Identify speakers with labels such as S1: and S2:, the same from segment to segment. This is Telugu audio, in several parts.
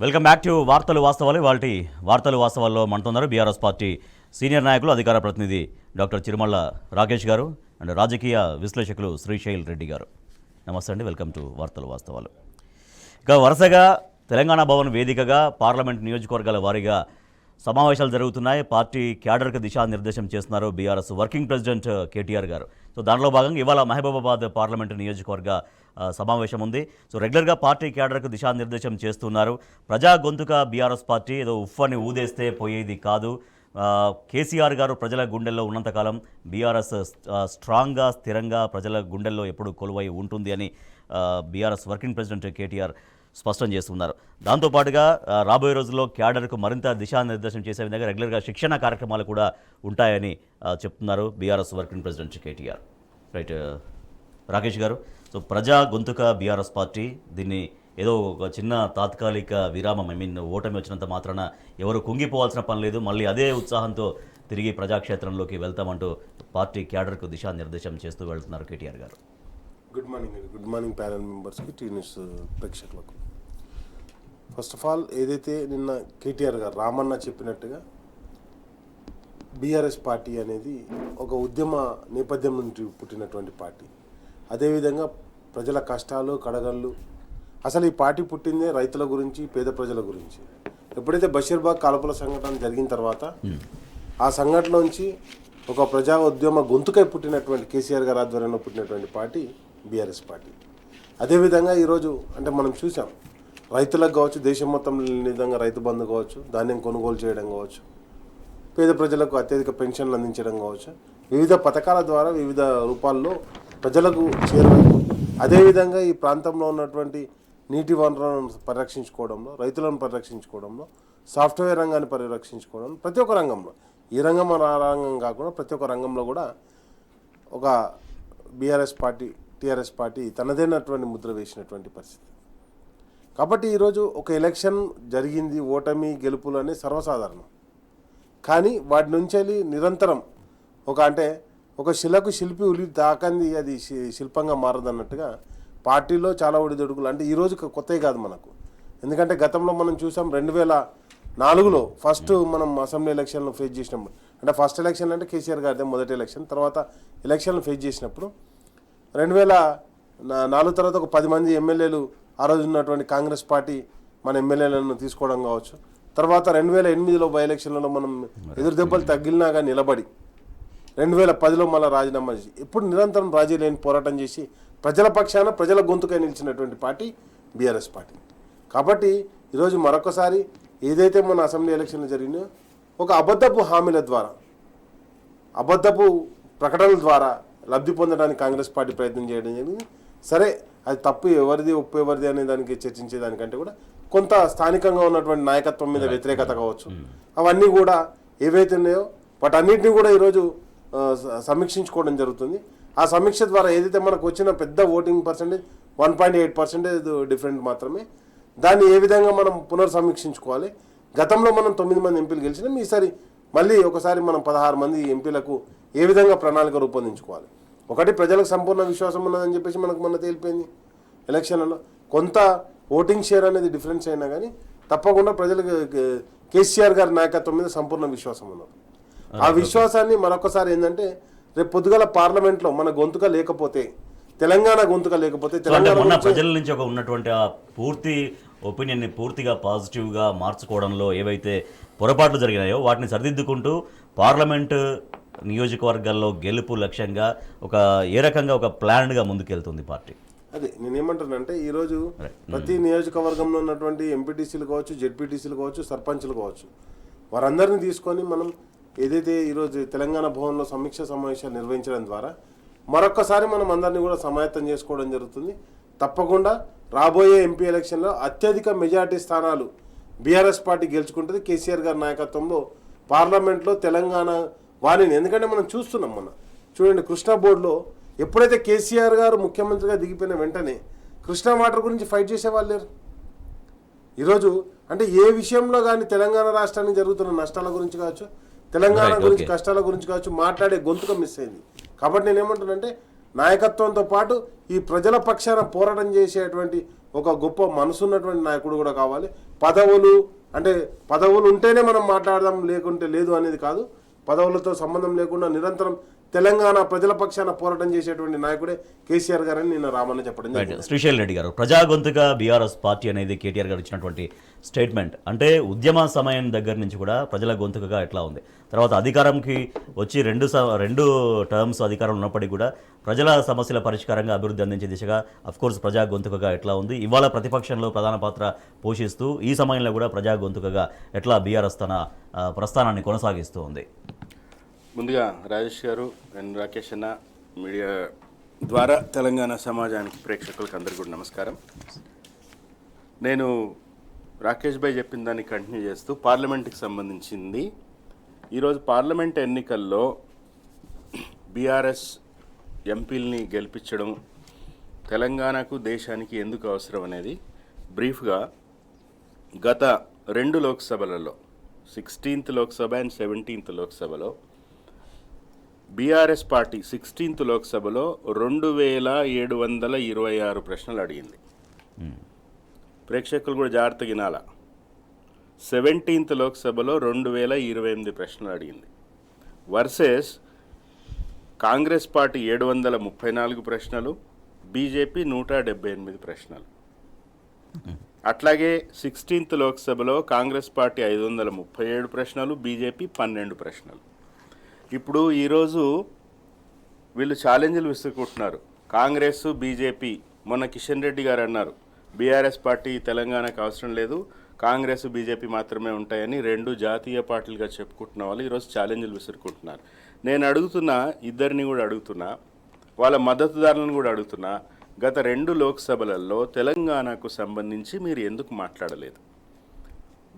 S1: వెల్కమ్ బ్యాక్ టు వార్తలు వాస్తవాలు. వాటి వార్తలు వాస్తవాల్లో మనతున్నారు బీఆర్ఎస్ పార్టీ సీనియర్ నాయకులు అధికార ప్రతినిధి డాక్టర్ చిరుమల్ల రాకేష్ గారు అండ్ రాజకీయ విశ్లేషకులు శ్రీశైల్ రెడ్డి గారు. నమస్తే అండి, వెల్కమ్ టు వార్తలు వాస్తవాలు. ఇక వరుసగా తెలంగాణ భవన్ వేదికగా పార్లమెంట్ నియోజకవర్గాల వారీగా సమావేశాలు జరుగుతున్నాయి. పార్టీ క్యాడర్కి దిశానిర్దేశం చేస్తున్నారు బీఆర్ఎస్ వర్కింగ్ ప్రెసిడెంట్ కేటీఆర్ గారు. సో దానిలో భాగంగా ఇవాళ మహబూబాబాద్ పార్లమెంటు నియోజకవర్గ సమావేశం ఉంది. సో రెగ్యులర్గా పార్టీ క్యాడర్కు దిశానిర్దేశం చేస్తున్నారు. ప్రజా గొంతుక బీఆర్ఎస్ పార్టీ ఏదో ఉఫ్ఫని ఊదేస్తే పోయేది కాదు. కేసీఆర్ గారు ప్రజల గుండెల్లో ఉన్నంతకాలం బీఆర్ఎస్ స్ట్రాంగ్గా స్థిరంగా ప్రజల గుండెల్లో ఎప్పుడు కొలువై ఉంటుంది అని బీఆర్ఎస్ వర్కింగ్ ప్రెసిడెంట్ కేటీఆర్ స్పష్టం చేస్తున్నారు. దాంతోపాటుగా రాబోయే రోజుల్లో క్యాడర్కు మరింత దిశానిర్దేశం చేసే విధంగా రెగ్యులర్గా శిక్షణ కార్యక్రమాలు కూడా ఉంటాయని చెప్తున్నారు BRS working president KTR. Right Rakesh గారు, సో ప్రజా గొంతుక బీఆర్ఎస్ పార్టీ దీన్ని ఏదో ఒక చిన్న తాత్కాలిక విరామం, ఓటమి వచ్చినంత మాత్రాన ఎవరు కుంగిపోవాల్సిన పని లేదు, మళ్ళీ అదే ఉత్సాహంతో తిరిగి ప్రజాక్షేత్రంలోకి వెళ్తామంటూ పార్టీ క్యాడర్కు దిశానిర్దేశం చేస్తూ వెళ్తున్నారు కేటీఆర్ గారు.
S2: గుడ్ మార్నింగ్ అండి. గుడ్ మార్నింగ్ ప్యానల్ మెంబర్స్కి, టీ న్యూస్ ప్రేక్షకులకు. ఫస్ట్ ఆఫ్ ఆల్ ఏదైతే నిన్న కేటీఆర్ గారు రామన్న చెప్పినట్టుగా బీఆర్ఎస్ పార్టీ అనేది ఒక ఉద్యమ నేపథ్యం నుండి పుట్టినటువంటి పార్టీ. అదేవిధంగా ప్రజల కష్టాలు కడగళ్ళు, అసలు ఈ పార్టీ పుట్టిందే రైతుల గురించి, పేద ప్రజల గురించి. ఎప్పుడైతే బషీర్బాగ్ కాల్పుల సంఘటన జరిగిన తర్వాత ఆ సంఘటనలోంచి ఒక ప్రజా ఉద్యమ గొంతుకై పుట్టినటువంటి కేసీఆర్ గారి ఆధ్వర్యంలో పుట్టినటువంటి పార్టీ బీఆర్ఎస్ పార్టీ. అదేవిధంగా ఈరోజు అంటే మనం చూసాం, రైతులకు కావచ్చు, దేశం మొత్తం విధంగా రైతు బంధు కావచ్చు, ధాన్యం కొనుగోలు చేయడం కావచ్చు, పేద ప్రజలకు అత్యధిక పెన్షన్లు అందించడం కావచ్చు, వివిధ పథకాల ద్వారా వివిధ రూపాల్లో ప్రజలకు చేరువై, అదేవిధంగా ఈ ప్రాంతంలో ఉన్నటువంటి నీటి వనరులను పరిరక్షించుకోవడంలో, రైతులను పరిరక్షించుకోవడంలో, సాఫ్ట్వేర్ రంగాన్ని పరిరక్షించుకోవడంలో, ప్రతి ఒక్క రంగంలో, ఈ రంగం ఆ రంగం కాకుండా ప్రతి ఒక్క రంగంలో కూడా ఒక BRS party, TRS party తనదైనటువంటి Mudra వేసినటువంటి పరిస్థితి. కాబట్టి ఈరోజు ఒక ఎలక్షన్ జరిగింది, ఓటమి గెలుపులు అనేది సర్వసాధారణం. కానీ వాటి నుంచి నిరంతరం ఒక శిలకు శిల్పి ఉలి తాకంది అది శిల్పంగా మారదన్నట్టుగా పార్టీలో చాలా ఒడిదొడుకులు అంటే ఈరోజు కొత్తవి కాదు మనకు. ఎందుకంటే గతంలో మనం చూసాం 2004లో ఫస్ట్ మనం అసెంబ్లీ ఎలక్షన్లు ఫేస్ చేసినప్పుడు, అంటే ఫస్ట్ ఎలక్షన్ అంటే కేసీఆర్ గారిదే మొదటి ఎలక్షన్, తర్వాత ఎలక్షన్లు ఫేస్ చేసినప్పుడు 2004 తర్వాత ఒక 10 మంది ఎమ్మెల్యేలు ఆ రోజు ఉన్నటువంటి కాంగ్రెస్ పార్టీ మన ఎమ్మెల్యేలను తీసుకోవడం కావచ్చు. తర్వాత 2008లో బై ఎలక్షన్లలో మనం ఎదురు దెబ్బలు తగిలినా కానీ నిలబడి 2010లో మళ్ళీ రాజీనామా చేసి ఎప్పుడు నిరంతరం రాజీ లేని పోరాటం చేసి ప్రజల పక్షాన ప్రజల గొంతుకై నిలిచినటువంటి పార్టీ బీఆర్ఎస్ పార్టీ. కాబట్టి ఈరోజు మరొకసారి ఏదైతే మన అసెంబ్లీ ఎలక్షన్లు జరిగినాయో ఒక అబద్ధపు హామీల ద్వారా, అబద్ధపు ప్రకటనల ద్వారా లబ్ధి పొందడానికి కాంగ్రెస్ పార్టీ ప్రయత్నం చేయడం జరిగింది. సరే, అది తప్పు ఎవరిది ఒప్పు ఎవరిది అనే దానికి చర్చించేదానికంటే కూడా కొంత స్థానికంగా ఉన్నటువంటి నాయకత్వం మీద వ్యతిరేకత కావచ్చు, అవన్నీ కూడా ఏవైతే ఉన్నాయో వాటన్నిటిని కూడా ఈరోజు సమీక్షించుకోవడం జరుగుతుంది. ఆ సమీక్ష ద్వారా ఏదైతే మనకు వచ్చిన పెద్ద ఓటింగ్ పర్సెంటేజ్ 1.8% డిఫరెంట్ మాత్రమే, దాన్ని ఏ విధంగా మనం పునర్సమీక్షించుకోవాలి. గతంలో మనం 9 మంది ఎంపీలు గెలిచినాం, ఈసారి మళ్ళీ ఒకసారి మనం 16 మంది ఎంపీలకు ఏ విధంగా ప్రణాళిక రూపొందించుకోవాలి. ఒకటి, ప్రజలకు సంపూర్ణ విశ్వాసం ఉన్నదని చెప్పేసి మనకు మొన్న తేలిపోయింది ఎలక్షన్లలో. కొంత ఓటింగ్ షేర్ అనేది డిఫరెన్స్ అయినా కానీ తప్పకుండా ప్రజలకు కేసీఆర్ గారి నాయకత్వం మీద సంపూర్ణ విశ్వాసం ఉన్నది. ఆ విశ్వాసాన్ని మరొకసారి ఏంటంటే రేపు పొద్దుగల పార్లమెంట్లో మన గొంతుక లేకపోతే, తెలంగాణ గొంతుక లేకపోతే, తెలంగాణ
S1: ప్రజల నుంచి ఒక ఉన్నటువంటి ఆ పూర్తి ఒపీనియన్ని పూర్తిగా పాజిటివ్గా మార్చుకోవడంలో ఏవైతే పొరపాట్లు జరిగినాయో వాటిని సరిదిద్దుకుంటూ పార్లమెంటు నియోజకవర్గాల్లో గెలుపు లక్ష్యంగా ఏ రకంగా ఒక ప్లాన్డ్గా ముందుకెళ్తుంది పార్టీ.
S2: అదే నేనేమంటానంటే ఈరోజు ప్రతి నియోజకవర్గంలో ఉన్నటువంటి ఎంపీటీసీలు కావచ్చు, జెడ్పీటీసీలు కావచ్చు, సర్పంచ్లు కావచ్చు, వారందరినీ తీసుకొని మనం ఏదైతే ఈరోజు తెలంగాణ భవన్లో సమీక్ష సమావేశాలు నిర్వహించడం ద్వారా మరొక్కసారి మనం అందరినీ కూడా సమాయత్తం చేసుకోవడం జరుగుతుంది. తప్పకుండా రాబోయే ఎంపీ ఎలక్షన్లో అత్యధిక మెజార్టీ స్థానాలు బీఆర్ఎస్ పార్టీ గెలుచుకుంటుంది కేసీఆర్ గారి నాయకత్వంలో పార్లమెంట్లో తెలంగాణ వాణిని. ఎందుకంటే మనం చూస్తున్నాం, చూడండి కృష్ణా బోర్డులో ఎప్పుడైతే కేసీఆర్ గారు ముఖ్యమంత్రిగా దిగిపోయిన వెంటనే కృష్ణా వాటర్ గురించి ఫైట్ చేసేవాళ్ళు లేరు. ఈరోజు అంటే ఏ విషయంలో కానీ తెలంగాణ రాష్ట్రానికి జరుగుతున్న నష్టాల గురించి కావచ్చు, తెలంగాణ గురించి కష్టాల గురించి కావచ్చు మాట్లాడే గొంతుక మిస్ అయింది. కాబట్టి నేనేమంటానంటే నాయకత్వంతో పాటు ఈ ప్రజల పక్షాన పోరాటం చేసేటువంటి ఒక గొప్ప మనసున్నటువంటి నాయకుడు కూడా కావాలి. పదవులు ఉంటేనే మనం మాట్లాడదాం, లేకుంటే లేదు అనేది కాదు. పదవులతో సంబంధం లేకుండా నిరంతరం తెలంగాణ ప్రజల పక్షాన పోరాటం చేసేటువంటి నాయకుడే కేసీఆర్ గారని నిన్న రామన్న చెప్పడం జరిగింది.
S1: శ్రీశైల్ రెడ్డి గారు, ప్రజా గొంతుగా బీఆర్ఎస్ పార్టీ అనేది కేటీఆర్ గారు ఇచ్చినటువంటి స్టేట్మెంట్ అంటే ఉద్యమ సమయం దగ్గర నుంచి కూడా ప్రజల గొంతుకగా ఎట్లా ఉంది, తర్వాత అధికారంకి వచ్చి రెండు టర్మ్స్ అధికారంలో ఉన్నప్పటికీ కూడా ప్రజల సమస్యల పరిష్కారంగా అభివృద్ధి అందించే దిశగా అఫ్కోర్స్ ప్రజా గొంతుకగా ఎట్లా ఉంది, ఇవాళ ప్రతిపక్షంలో ప్రధాన పాత్ర పోషిస్తూ ఈ సమయంలో కూడా ప్రజా గొంతుకగా ఎట్లా బీఆర్ఎస్ తన ప్రస్థానాన్ని కొనసాగిస్తూ ఉంది?
S3: ముందుగా రాజేష్ గారు అండ్ రాకేష్ అన్న, మీడియా ద్వారా తెలంగాణ సమాజానికి ప్రేక్షకులకు అందరికీ కూడా నమస్కారం. నేను రాకేష్ భాయ్ చెప్పిన దాన్ని కంటిన్యూ చేస్తూ పార్లమెంట్కి సంబంధించింది, ఈరోజు పార్లమెంట్ ఎన్నికల్లో బీఆర్ఎస్ ఎంపీలని గెలిపించడం తెలంగాణకు దేశానికి ఎందుకు అవసరం అనేది బ్రీఫ్గా గత 2 లోక్సభలలో 16th లోక్సభ అండ్ 17th లోక్సభలో బీఆర్ఎస్ పార్టీ 16th లోక్సభలో 2726 ప్రశ్నలు అడిగింది. ప్రేక్షకులు కూడా జాగ్రత్తగా వినాల. 17th లోక్సభలో 2028 ప్రశ్నలు అడిగింది. వర్సెస్ కాంగ్రెస్ పార్టీ 734 ప్రశ్నలు, బీజేపీ 178 ప్రశ్నలు. అట్లాగే 16th లోక్సభలో కాంగ్రెస్ పార్టీ 537 ప్రశ్నలు, బీజేపీ 12 ప్రశ్నలు. ఇప్పుడు ఈరోజు వీళ్ళు ఛాలెంజ్లు విసురుకుంటున్నారు. కాంగ్రెస్ బీజేపీ, మొన్న కిషన్ రెడ్డి గారు అన్నారు బీఆర్ఎస్ పార్టీ తెలంగాణకు అవసరం లేదు, కాంగ్రెస్ బీజేపీ మాత్రమే ఉంటాయని 2 జాతీయ పార్టీలుగా చెప్పుకుంటున్న వాళ్ళు ఈరోజు ఛాలెంజ్లు విసురుకుంటున్నారు. నేను అడుగుతున్నా, ఇద్దరిని కూడా అడుగుతున్నా, వాళ్ళ మద్దతుదారులను కూడా అడుగుతున్నా, గత 2 లోక్సభలలో తెలంగాణకు సంబంధించి మీరు ఎందుకు మాట్లాడలేదు?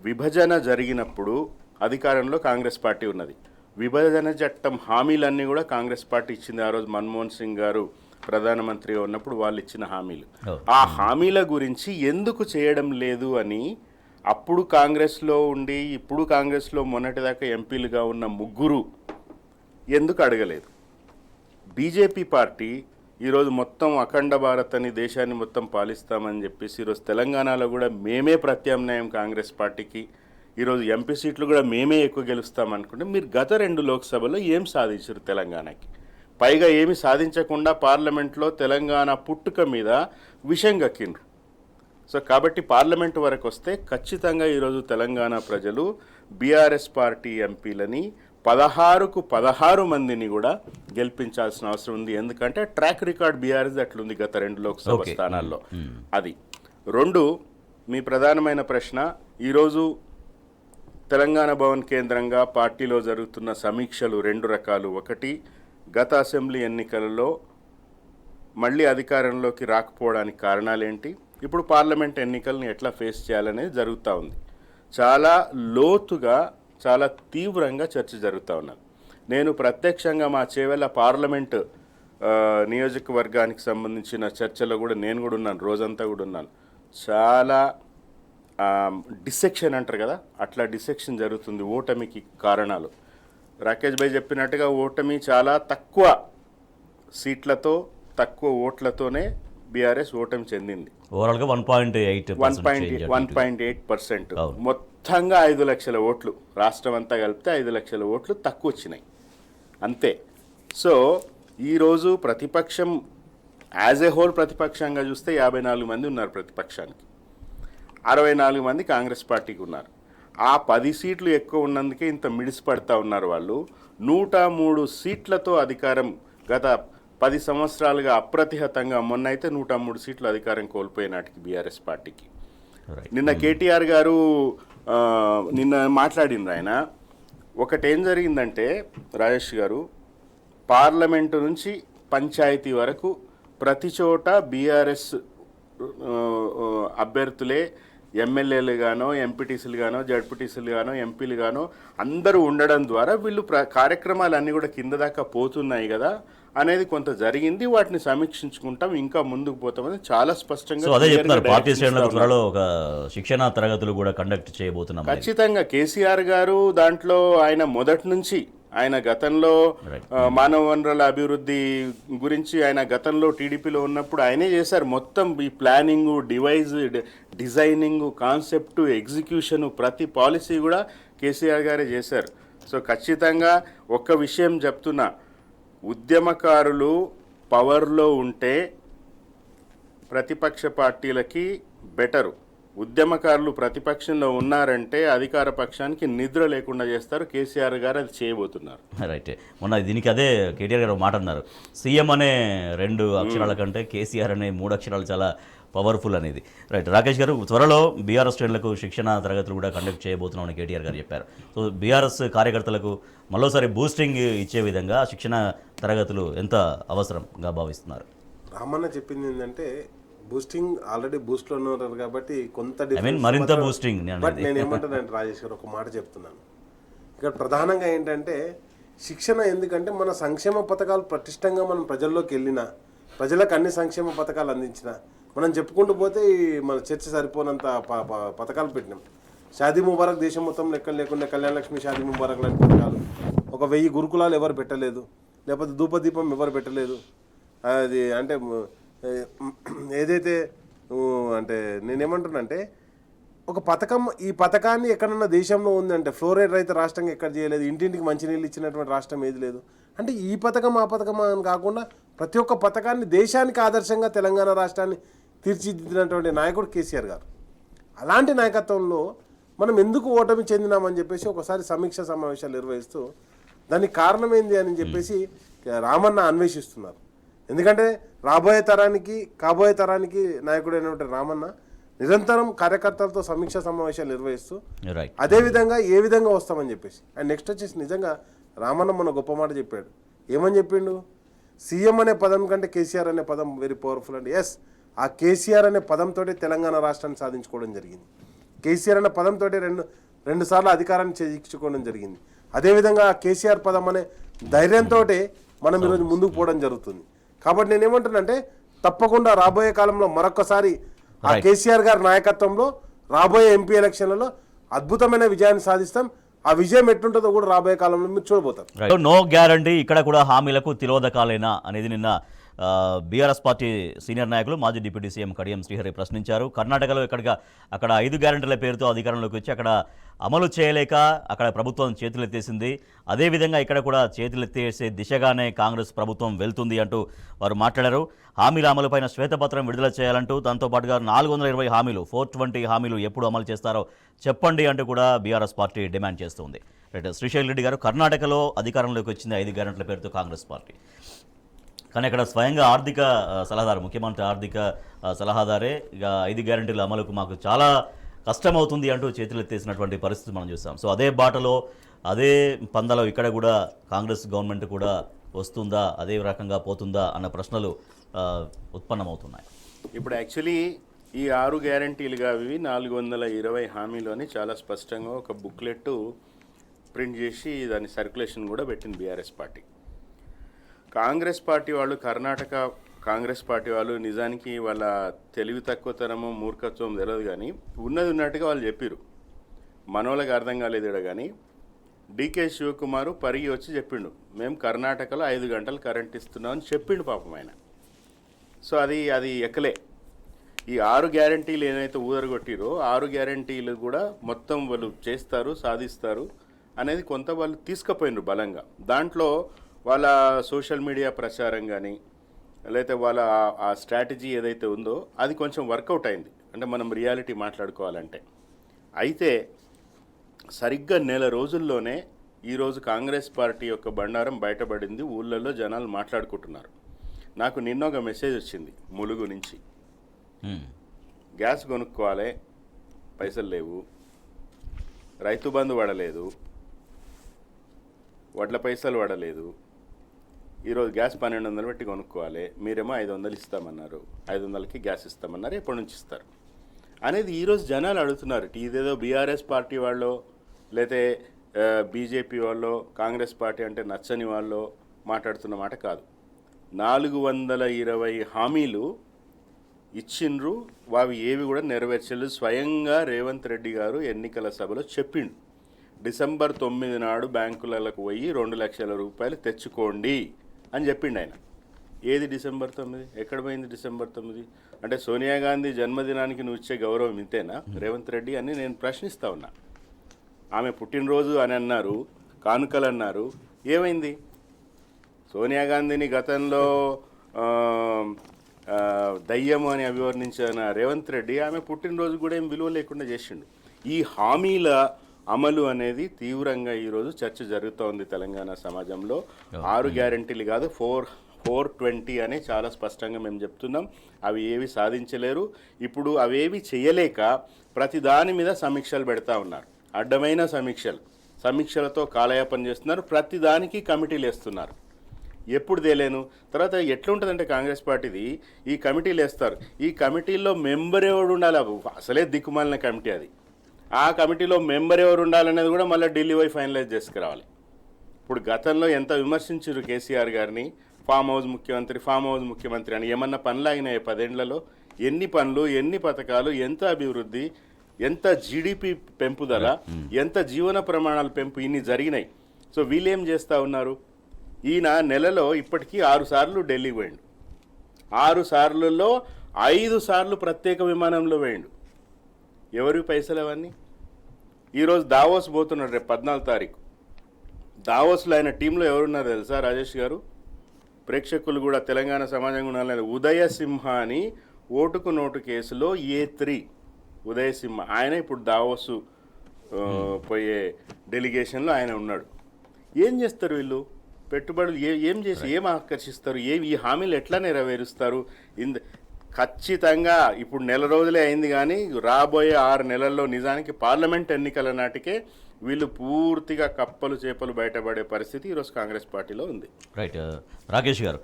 S3: విభజన జరిగినప్పుడు అధికారంలో కాంగ్రెస్ పార్టీ ఉన్నది. విభజన చట్టం హామీలన్నీ కూడా కాంగ్రెస్ పార్టీ ఇచ్చింది. ఆ రోజు మన్మోహన్ సింగ్ గారు ప్రధానమంత్రిగా ఉన్నప్పుడు వాళ్ళు ఇచ్చిన హామీలు. ఆ హామీల గురించి ఎందుకు చేయడం లేదు అని అప్పుడు కాంగ్రెస్లో ఉండి ఇప్పుడు కాంగ్రెస్లో మొన్నటిదాకా ఎంపీలుగా ఉన్న 3 ఎందుకు అడగలేదు? బీజేపీ పార్టీ ఈరోజు మొత్తం అఖండ భారత్ అని దేశాన్ని మొత్తం పాలిస్తామని చెప్పేసి ఈరోజు తెలంగాణలో కూడా మేమే ప్రత్యామ్నాయం కాంగ్రెస్ పార్టీకి, ఈరోజు ఎంపీ సీట్లు కూడా మేమే ఎక్కువ గెలుస్తామనుకుంటే మీరు గత 2 లోక్సభలో ఏం సాధించారు తెలంగాణకి? పైగా ఏమి సాధించకుండా పార్లమెంట్లో తెలంగాణ పుట్టుక మీద విషం గక్కిండ్రు. సో కాబట్టి పార్లమెంటు వరకు వస్తే ఖచ్చితంగా ఈరోజు తెలంగాణ ప్రజలు బీఆర్ఎస్ పార్టీ ఎంపీలని 16కు 16 మందిని కూడా గెలిపించాల్సిన అవసరం ఉంది. ఎందుకంటే ట్రాక్ రికార్డ్ బీఆర్ఎస్ అట్లుంది గత 2 లోక్సభ స్థానాల్లో. అది 2. మీ ప్రధానమైన ప్రశ్న, ఈరోజు తెలంగాణ భవన్ కేంద్రంగా పార్టీలో జరుగుతున్న సమీక్షలు 2 రకాలు. ఒకటి, గత అసెంబ్లీ ఎన్నికలలో మళ్ళీ అధికారంలోకి రాకపోవడానికి కారణాలేంటి, ఇప్పుడు పార్లమెంట్ ఎన్నికలను ఎట్లా ఫేస్ చేయాలనేది జరుగుతూ ఉంది. చాలా లోతుగా, చాలా తీవ్రంగా చర్చ జరుగుతూ ఉన్నది. నేను ప్రత్యక్షంగా మా చేవెళ్ళ పార్లమెంటు నియోజకవర్గానికి సంబంధించిన చర్చలో కూడా నేను కూడా ఉన్నాను, రోజంతా కూడా ఉన్నాను. చాలా డిసెక్షన్ అంటారు కదా, అట్లా డిసెక్షన్ జరుగుతుంది. ఓటమికి కారణాలు రాకేష్ భాయ్ చెప్పినట్టుగా ఓటమి చాలా తక్కువ సీట్లతో, తక్కువ ఓట్లతోనే బీఆర్ఎస్ ఓటమి చెందింది.
S1: ఓవరాల్గా
S3: 1.8%. మొత్తంగా 5 లక్షల ఓట్లు, రాష్ట్రం అంతా కలిపితే 5 లక్షల ఓట్లు తక్కువ వచ్చినాయి అంతే. సో ఈరోజు ప్రతిపక్షం యాజ్ ఏ హోల్ ప్రతిపక్షంగా చూస్తే 54 మంది ఉన్నారు ప్రతిపక్షానికి, 64 మంది కాంగ్రెస్ పార్టీకి ఉన్నారు. ఆ 10 సీట్లు ఎక్కువ ఉన్నందుకే ఇంత మిడిసిపడతా ఉన్నారు వాళ్ళు. 103 సీట్లతో అధికారం గత 10 సంవత్సరాలుగా అప్రతిహతంగా, మొన్న అయితే 103 సీట్లు అధికారం కోల్పోయినాటికి బీఆర్ఎస్ పార్టీకి. నిన్న కేటీఆర్ గారు నిన్న మాట్లాడిండ్రు. ఆయన ఒకటేం జరిగిందంటే రాజేష్ గారు, పార్లమెంటు నుంచి పంచాయతీ వరకు ప్రతి చోట బీఆర్ఎస్ అభ్యర్థులే ఎమ్మెల్యేలు గానో, ఎంపీటీసీలు గానో, జడ్పీటీసీలు గానో, ఎంపీలు గానో అందరూ ఉండడం ద్వారా వీళ్ళు కార్యక్రమాలన్నీ కూడా కింద దాకా పోతున్నాయి కదా అనేది కొంత జరిగింది. వాటిని సమీక్షించుకుంటాం, ఇంకా ముందుకు పోతామని చాలా స్పష్టంగా
S1: అదే చెప్తున్నారు. పార్టీ శ్రేణుల త్వరలో ఒక శిక్షణా తరగతులు కూడా కండక్ట్ చేయబోతున్నాం.
S3: ఖచ్చితంగా కేసీఆర్ గారు దాంట్లో ఆయన మొదటి నుంచి ఆయన గతంలో మానవ వనరుల అభివృద్ధి గురించి ఆయన గతంలో టీడీపీలో ఉన్నప్పుడు ఆయనే చేశారు. మొత్తం ఈ ప్లానింగు, డిజైనింగు, కాన్సెప్టు, ఎగ్జిక్యూషను, ప్రతి పాలసీ కూడా కేసీఆర్ గారే చేశారు. సో ఖచ్చితంగా ఒక్క విషయం చెప్తున్నా, ఉద్యమకారులు పవర్లో ఉంటే ప్రతిపక్ష పార్టీలకి బెటరు. ఉద్యమకారులు ప్రతిపక్షంలో ఉన్నారంటే అధికార పక్షానికి నిద్ర లేకుండా చేస్తారు. కేసీఆర్ గారు అది చేయబోతున్నారు.
S1: రైట్. మొన్న దీనికి అదే కేటీఆర్ గారు మాట అన్నారు, సీఎం అనే 2 అక్షరాల కంటే కేసీఆర్ అనే 3 అక్షరాలు చాలా పవర్ఫుల్ అనేది. రైట్. రాకేష్ గారు, త్వరలో బీఆర్ఎస్ శ్రేణులకు శిక్షణ తరగతులు కూడా కండక్ట్ చేయబోతున్నామని కేటీఆర్ గారు చెప్పారు. సో బీఆర్ఎస్ కార్యకర్తలకు మరోసారి బూస్టింగ్ ఇచ్చే విధంగా శిక్షణ తరగతులు ఎంత అవసరంగా భావిస్తున్నారు?
S2: రామన్న చెప్పింది ఏంటంటే బూస్టింగ్ ఆల్రెడీ బూస్ట్లో ఉన్నారు కాబట్టి కొంత
S1: మరింత బూస్టింగ్.
S2: బట్ నేను ఏమంటానంటే రాజేష్ గారు ఒక మాట చెప్తున్నాను. ఇక్కడ ప్రధానంగా ఏంటంటే శిక్షణ. ఎందుకంటే మన సంక్షేమ పథకాలు పటిష్టంగా మనం ప్రజల్లోకి వెళ్ళినా, ప్రజలకు అన్ని సంక్షేమ పథకాలు అందించిన, మనం చెప్పుకుంటూ పోతే మన చర్చ సరిపోనంత పథకాలు పెట్టినాం. షాదీ ముబారక్ దేశం మొత్తం లెక్కలు లేకుండా కళ్యాణ లక్ష్మి, షాదీ ముబారక్ లాంటి పథకాలు, 1000 గురుకులాలు ఎవరు పెట్టలేదు, లేకపోతే ధూపదీపం ఎవరు పెట్టలేదు. అది అంటే ఏదైతే అంటే నేనేమంటున్నానంటే ఒక పథకం, ఈ పథకాన్ని ఎక్కడన్నా దేశంలో ఉందంటే ఫ్లోరైడ్ రహిత రాష్ట్రంగా ఎక్కడ చేయలేదు, ఇంటింటికి మంచినీళ్ళు ఇచ్చినటువంటి రాష్ట్రం ఏది లేదు. అంటే ఈ పథకం ఆ పథకం అని కాకుండా ప్రతి ఒక్క పథకాన్ని దేశానికి ఆదర్శంగా తెలంగాణ రాష్ట్రాన్ని తీర్చిదిద్దినటువంటి నాయకుడు కేసీఆర్ గారు. అలాంటి నాయకత్వంలో మనం ఎందుకు ఓటమి చెందినామని చెప్పేసి ఒకసారి సమీక్ష సమావేశాలు నిర్వహిస్తూ దానికి కారణం ఏంది అని చెప్పేసి రామన్న అన్వేషిస్తున్నారు. ఎందుకంటే రాబోయే తరానికి, కాబోయే తరానికి నాయకుడైనటువంటి రామన్న నిరంతరం కార్యకర్తలతో సమీక్ష సమావేశాలు నిర్వహిస్తూ అదేవిధంగా ఏ విధంగా వస్తామని చెప్పేసి. అండ్ నెక్స్ట్ వచ్చేసి నిజంగా రామన్న మన గొప్ప మాట చెప్పాడు. ఏమని చెప్పిండు? సీఎం అనే పదం కంటే కేసీఆర్ అనే పదం వెరీ పవర్ఫుల్ అండి. ఎస్, ఆ కేసీఆర్ అనే పదంతో తెలంగాణ రాష్ట్రాన్ని సాధించుకోవడం జరిగింది. కేసీఆర్ అనే పదంతో రెండు సార్లు అధికారాన్ని చేజించుకోవడం జరిగింది. అదేవిధంగా ఆ కేసీఆర్ పదం అనే ధైర్యంతో మనం ఈరోజు ముందుకు పోవడం జరుగుతుంది. కాబట్టి నేను ఏమంటున్నానంటే తప్పకుండా రాబోయే కాలంలో మరొకసారి ఆ కేసీఆర్ గారి నాయకత్వంలో రాబోయే ఎంపీ ఎలక్షన్లలో అద్భుతమైన విజయాన్ని సాధిస్తాం. ఆ విజయం ఎట్లుంటుందో కూడా రాబోయే కాలంలో మీరు చూడబోతారు.
S1: నో గ్యారంటీ, ఇక్కడ కూడా హామీలకు తిరోధకాలేనా అనేది నిన్న బీఆర్ఎస్ పార్టీ సీనియర్ నాయకులు మాజీ డిప్యూటీ సీఎం కడియం శ్రీహరి ప్రశ్నించారు. కర్ణాటకలో అక్కడ 5 గ్యారంటీల పేరుతో అధికారంలోకి వచ్చి అక్కడ అమలు చేయలేక అక్కడ ప్రభుత్వం చేతులెత్తేసింది. అదేవిధంగా ఇక్కడ కూడా చేతులెత్తేసే దిశగానే కాంగ్రెస్ ప్రభుత్వం వెళ్తుంది అంటూ వారు మాట్లాడారు. హామీల అమలుపైన శ్వేతపత్రం విడుదల చేయాలంటూ దాంతోపాటుగా 420 హామీలు, 420 హామీలు ఎప్పుడు అమలు చేస్తారో చెప్పండి అంటూ కూడా బీఆర్ఎస్ పార్టీ డిమాండ్ చేస్తుంది. శ్రీశైల్ రెడ్డి గారు, కర్ణాటకలో అధికారంలోకి వచ్చింది 5 గ్యారంటీల పేరుతో కాంగ్రెస్ పార్టీ. కానీ అక్కడ స్వయంగా ఆర్థిక సలహాదారు, ముఖ్యమంత్రి ఆర్థిక సలహాదారే ఇక 5 గ్యారంటీల అమలుకు మాకు చాలా కష్టమవుతుంది అంటూ చేతులెత్తేసినటువంటి పరిస్థితి మనం చూస్తాం. సో అదే బాటలో, అదే పందలో ఇక్కడ కూడా కాంగ్రెస్ గవర్నమెంట్ కూడా వస్తుందా, అదే రకంగా పోతుందా అన్న ప్రశ్నలు ఉత్పన్నమవుతున్నాయి.
S3: ఇప్పుడు యాక్చువల్లీ ఈ 6 గ్యారంటీలుగా అవి 420 హామీలు అని చాలా స్పష్టంగా ఒక బుక్లెట్ ప్రింట్ చేసి దాని సర్క్యులేషన్ కూడా పెట్టింది బీఆర్ఎస్ పార్టీ. కాంగ్రెస్ పార్టీ వాళ్ళు, కర్ణాటక కాంగ్రెస్ పార్టీ వాళ్ళు నిజానికి వాళ్ళ తెలివి తక్కువతనమో మూర్ఖత్వం తెలియదు, కానీ ఉన్నది ఉన్నట్టుగా వాళ్ళు చెప్పారు. మనోళ్ళకి అర్థం కాలేదు కానీ డీకే శివకుమారు పరిగి వచ్చి చెప్పిండు, మేము కర్ణాటకలో 5 గంటలు కరెంట్ ఇస్తున్నామని చెప్పిండు పాపం ఆయన. సో అది ఎక్కలే. ఈ 6 గ్యారంటీలు ఏదైతే ఊదరగొట్టిరో 6 గ్యారంటీలు కూడా మొత్తం వాళ్ళు చేస్తారు, సాధిస్తారు అనేది కొంత వాళ్ళు తీసుకుపోయినారు బలంగా. దాంట్లో వాళ్ళ సోషల్ మీడియా ప్రచారం కానీ లేకపోతే వాళ్ళ ఆ స్ట్రాటజీ ఏదైతే ఉందో అది కొంచెం వర్కౌట్ అయింది. అంటే మనం రియాలిటీ మాట్లాడుకోవాలంటే. అయితే సరిగ్గా నెల రోజుల్లోనే ఈరోజు కాంగ్రెస్ పార్టీ యొక్క బండారం బయటపడింది. ఊళ్ళల్లో జనాలు మాట్లాడుకుంటున్నారు. నాకు నిన్న ఒక మెసేజ్ వచ్చింది ములుగు నుంచి, గ్యాస్ కొనుక్కోవాలి, పైసలు లేవు, రైతు బంధు పడలేదు, వడ్ల పైసలు పడలేదు, ఈరోజు గ్యాస్ 1200 పెట్టి కొనుక్కోవాలి, మీరేమో 500 ఇస్తామన్నారు, 500కి గ్యాస్ ఇస్తామన్నారు, ఎప్పటి నుంచి ఇస్తారు అనేది ఈరోజు జనాలు అడుగుతున్నారు. ఇదేదో బీఆర్ఎస్ పార్టీ వాళ్ళు లేతే బీజేపీ వాళ్ళు, కాంగ్రెస్ పార్టీ అంటే నచ్చని వాళ్ళు మాట్లాడుతున్న మాట కాదు. 420 హామీలు ఇచ్చిండ్రు, అవి ఏవి కూడా నెరవేర్చలేదు. స్వయంగా రేవంత్ రెడ్డి గారు ఎన్నికల సభలో చెప్పిండు. డిసెంబర్ 9 నాడు బ్యాంకులకు పోయి 2 లక్షల రూపాయలు తెచ్చుకోండి అని చెప్పిండు ఆయన. ఏది డిసెంబర్ 9? ఎక్కడ పోయింది డిసెంబర్ 9? అంటే సోనియా గాంధీ జన్మదినానికి నువ్వు ఇచ్చే గౌరవం ఇంతేనా రేవంత్ రెడ్డి అని నేను ప్రశ్నిస్తా ఉన్నా. ఆమె పుట్టినరోజు అని అన్నారు, కానుకలు అన్నారు, ఏమైంది? సోనియా గాంధీని గతంలో దయ్యము అని అభివర్ణించిన రేవంత్ రెడ్డి ఆమె పుట్టినరోజు కూడా ఏం విలువ లేకుండా చేసిండు. ఈ హామీల అమలు అనేది తీవ్రంగా ఈరోజు చర్చ జరుగుతోంది తెలంగాణ సమాజంలో. 6 గ్యారెంటీలు కాదు, 420 అని చాలా స్పష్టంగా మేము చెప్తున్నాం. అవి ఏవి సాధించలేరు. ఇప్పుడు అవేవి చేయలేక ప్రతి దాని మీద సమీక్షలు పెడతా ఉన్నారు, అడ్డమైన సమీక్షలతో కాలయాపన చేస్తున్నారు. ప్రతి దానికి కమిటీలు వేస్తున్నారు. ఎప్పుడు తేలేను. తర్వాత ఎట్లుంటుందంటే కాంగ్రెస్ పార్టీది ఈ కమిటీలు వేస్తారు, ఈ కమిటీల్లో మెంబర్ ఎవరు ఉండాలి? అసలే దిక్కుమాలిన కమిటీ అది. ఆ కమిటీలో మెంబర్ ఎవరు ఉండాలనేది కూడా మళ్ళీ ఢిల్లీ పోయి ఫైనలైజ్ చేసుకురావాలి. ఇప్పుడు గతంలో ఎంత విమర్శించారు కేసీఆర్ గారిని, ఫామ్ హౌస్ ముఖ్యమంత్రి అని. ఏమన్నా పనులు అయినాయి 10 ఏళ్లలో? ఎన్ని పనులు, ఎన్ని పథకాలు, ఎంత అభివృద్ధి, ఎంత జీడిపి పెంపుదల, ఎంత జీవన ప్రమాణాల పెంపు, ఇన్ని జరిగినాయి. సో వీళ్ళేం చేస్తూ ఉన్నారు? ఈయన నెలలో ఇప్పటికీ 6 సార్లు ఢిల్లీకి పోయిండు. 6 సార్లలో 5 సార్లు ప్రత్యేక విమానంలో పోయిండు. ఎవరి పైసలు అవన్నీ? ఈరోజు దావోస్ పోతున్నాడు, రేపు 14 తారీఖు. దావోస్లో ఆయన టీంలో ఎవరున్నారు తెలుసా రాజేష్ గారు? ప్రేక్షకులు కూడా తెలంగాణ సమాజం కూడా ఉదయ సింహ అని ఓటుకు నోటు కేసులో A3 ఉదయ సింహ, ఆయన ఇప్పుడు దావోసు పోయే డెలిగేషన్లో ఆయన ఉన్నాడు. ఏం చేస్తారు వీళ్ళు? పెట్టుబడులు ఏం చేసి ఏం ఆకర్షిస్తారు? ఈ హామీలు ఎట్లా నెరవేరుస్తారు? ఖచ్చితంగా ఇప్పుడు నెల రోజులే అయింది, కానీ రాబోయే 6 నెలల్లో నిజానికి పార్లమెంట్ ఎన్నికల నాటికే వీళ్ళు పూర్తిగా కప్పలు చేపలు బయటపడే పరిస్థితి ఈరోజు కాంగ్రెస్ పార్టీలో ఉంది.
S1: రైట్. రాకేష్ గారు,